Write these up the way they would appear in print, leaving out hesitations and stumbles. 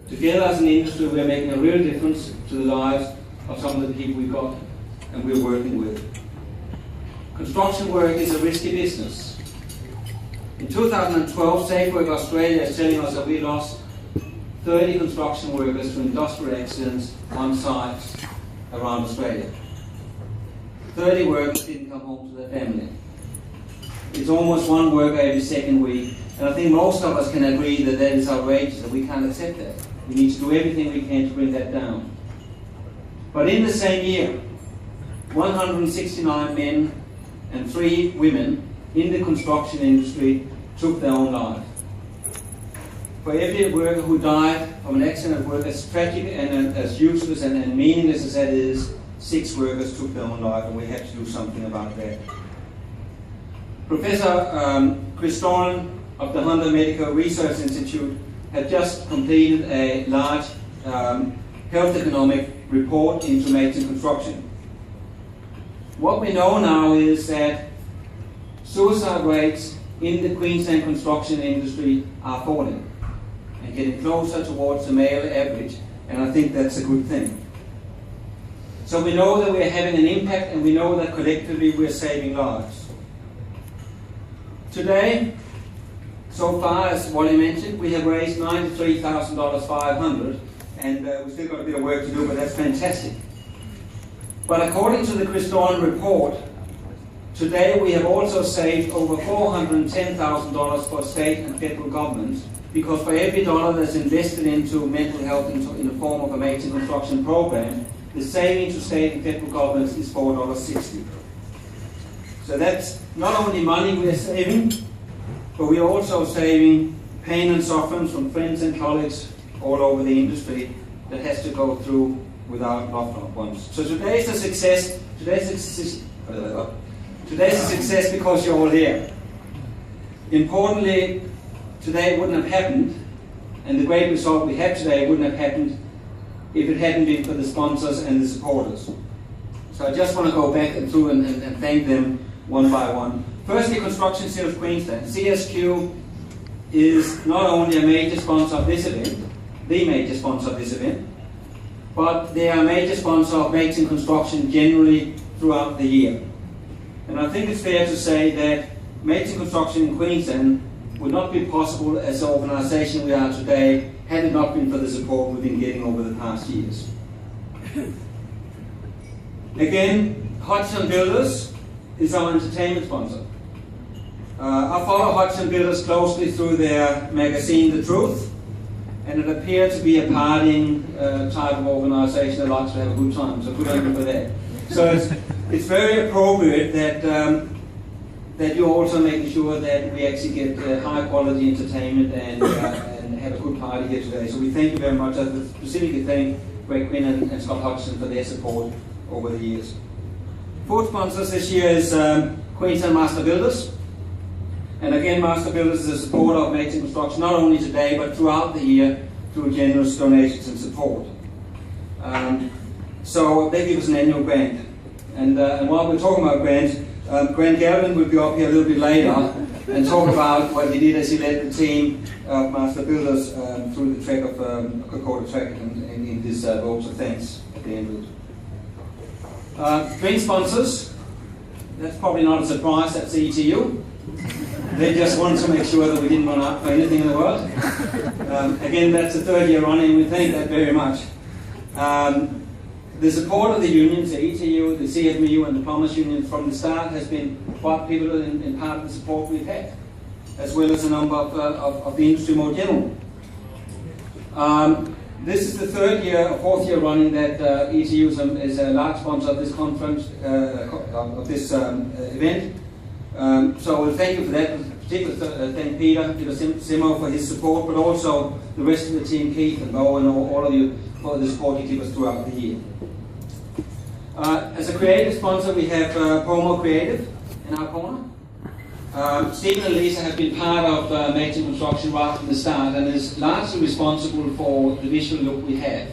Together as an industry, we're making a real difference to the lives of some of the people we've got and we're working with. Construction work is a risky business. In 2012, Safe Work Australia is telling us that we lost 30 construction workers to industrial accidents on sites around Australia. 30 workers didn't come home to their family. It's almost one worker every second week, and I think most of us can agree that that is outrageous, that we can't accept that. We need to do everything we can to bring that down. But in the same year, 169 men and 3 women in the construction industry took their own life. For every worker who died from an accident at work, as tragic and as useless and meaningless as that is, 6 workers took their own life, and we have to do something about that. Professor Chris Doran of the Hunter Medical Research Institute had just completed a large health economic report into making construction. What we know now is that suicide rates in the Queensland construction industry are falling and getting closer towards the male average, and I think that's a good thing. So we know that we're having an impact, and we know that collectively we're saving lives. Today, so far, as Wally mentioned, we have raised $93,500, and we've still got a bit of work to do, but that's fantastic. But according to the Chris Doran report, today we have also saved over $410,000 for state and federal governments, because for every dollar that's invested into mental health in the form of a major construction program, the saving to state and federal governments is $4.60. So that's not only money we're saving, but we're also saving pain and suffering from friends and colleagues all over the industry that has to go through without loved ones. So today's a success. Today's a success because you're all here. Importantly, today wouldn't have happened, and the great result we have today wouldn't have happened if it hadn't been for the sponsors and the supporters. So I just want to go back and through and thank them one by one. Firstly, Construction City of Queensland. CSQ is not only a major sponsor of this event, the major sponsor of this event, but they are a major sponsor of mates in construction generally throughout the year. And I think it's fair to say that mates in construction in Queensland would not be possible as the organisation we are today had it not been for the support we've been getting over the past years. Again, Hodgson Builders is our entertainment sponsor. I follow Hodgson Builders closely through their magazine, The Truth, and it appeared to be a partying type of organisation that likes to have a good time, so good on you for that. So it's very appropriate that that you're also making sure that we actually get high quality entertainment and have a good party here today. So we thank you very much. I specifically thank Greg Quinn and Scott Hodgson for their support over the years. Fourth sponsors this year is Queensland Master Builders. And again, Master Builders is a supporter of Mates in Construction, not only today, but throughout the year through generous donations and support. So they give us an annual grant. And while we're talking about grants, Grant Galvin will be up here a little bit later and talk about what he did as he led the team of Master Builders through the track of Coca-Cola track in this vote of thanks at the end of it. Drink sponsors, that's probably not a surprise, that's the ETU. They just wanted to make sure that we didn't run out for anything in the world. Again, that's the 3rd year running, we thank that very much. The support of the unions, the ETU, the CFMU and the Plumbers Union from the start has been quite pivotal in part of the support we've had, as well as a number of the industry more general. This is the 3rd year or 4th year running that ETU is a large sponsor of this conference, of this event. So we'll thank you for that. Particularly thank Peter Simo for his support, but also the rest of the team, Keith and Bo and all of you for the support you give us throughout the year. As a creative sponsor, we have Promo Creative in our corner. Stephen and Lisa have been part of Mates in Construction right from the start and is largely responsible for the visual look we have.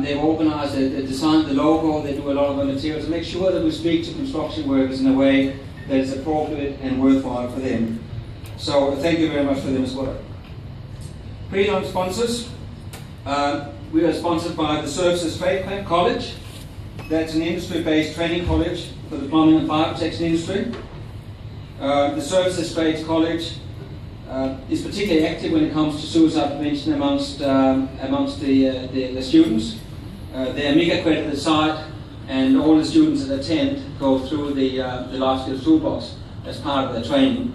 They've organised, they designed the logo, they do a lot of the materials to make sure that we speak to construction workers in a way that is appropriate and worthwhile for them. So thank you very much for them as well. Pre-launch sponsors. We are sponsored by the Services Trade College. That's an industry-based training college for the plumbing and fire protection industry. The Services Trade College is particularly active when it comes to suicide prevention amongst the students. They're a MIG accredited site, and all the students that attend go through the life skills toolbox as part of their training,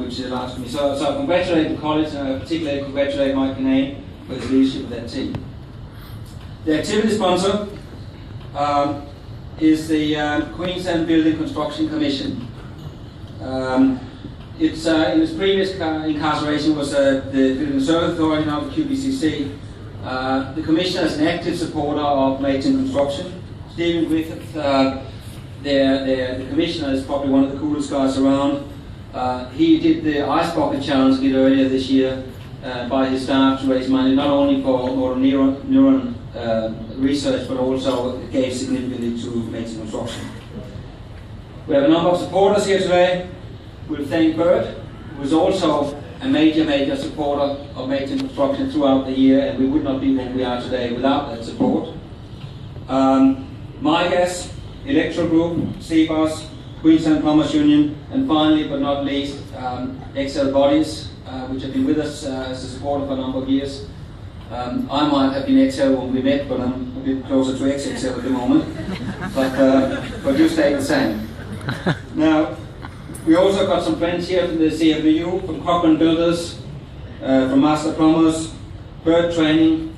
which is allowed to me. So I congratulate the college, and I particularly congratulate Mike Kinane for his leadership of that team. The activity sponsor is the Queensland Building Construction Commission. It's in its previous incarceration was the Building Service Authority, now the QBCC. The Commission is an active supporter of Maidstone Construction. Stephen Griffith, the Commissioner, is probably one of the coolest guys around. He did the Ice Bucket Challenge a bit earlier this year by his staff to raise money not only for motor neuron research, but also gave significantly to Maidstone Construction. We have a number of supporters here today. We'll thank Bert, who is also a major supporter of Maidstone Construction throughout the year, and we would not be what we are today without that support. MyGas, Electro Group, CBUS, Queensland Plumbers Union, and finally but not least, Excel Bodies, which have been with us as a supporter for a number of years. I might have been Excel when we met, but I'm a bit closer to XXL at the moment, but you stay the same. Now, we also got some friends here from the CFBU, from Cochrane Builders, from Master Plumbers, Bird Training,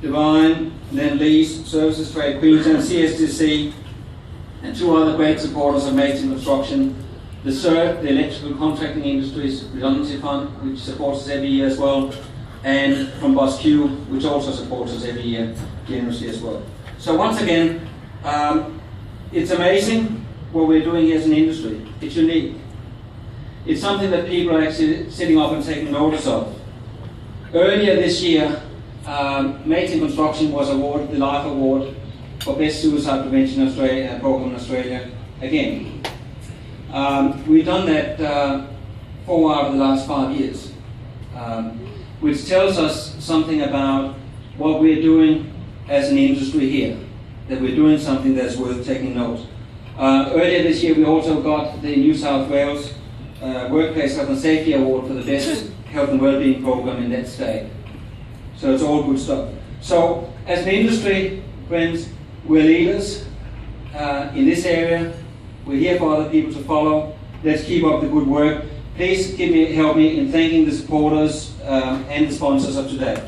Divine, then Lease, Services Trade Queensland, CSTC, and two other great supporters of Maidstone Construction. The CERT, the Electrical Contracting Industries Redundancy Fund, which supports us every year as well, and from BOSQ, which also supports us every year generously as well. So once again, it's amazing what we're doing here as an industry. It's unique. It's something that people are actually sitting up and taking notice of. Earlier this year, Maidstone Construction was awarded the Life Award for Best Suicide Prevention Program in Australia again. We've done that 4 out of the last 5 years, which tells us something about what we're doing as an industry here, that we're doing something that's worth taking note. Earlier this year we also got the New South Wales Workplace Health and Safety Award for the best health and wellbeing program in that state. So it's all good stuff. So as an industry, friends, we're leaders in this area. We're here for other people to follow. Let's keep up the good work. Please help me in thanking the supporters and the sponsors of today.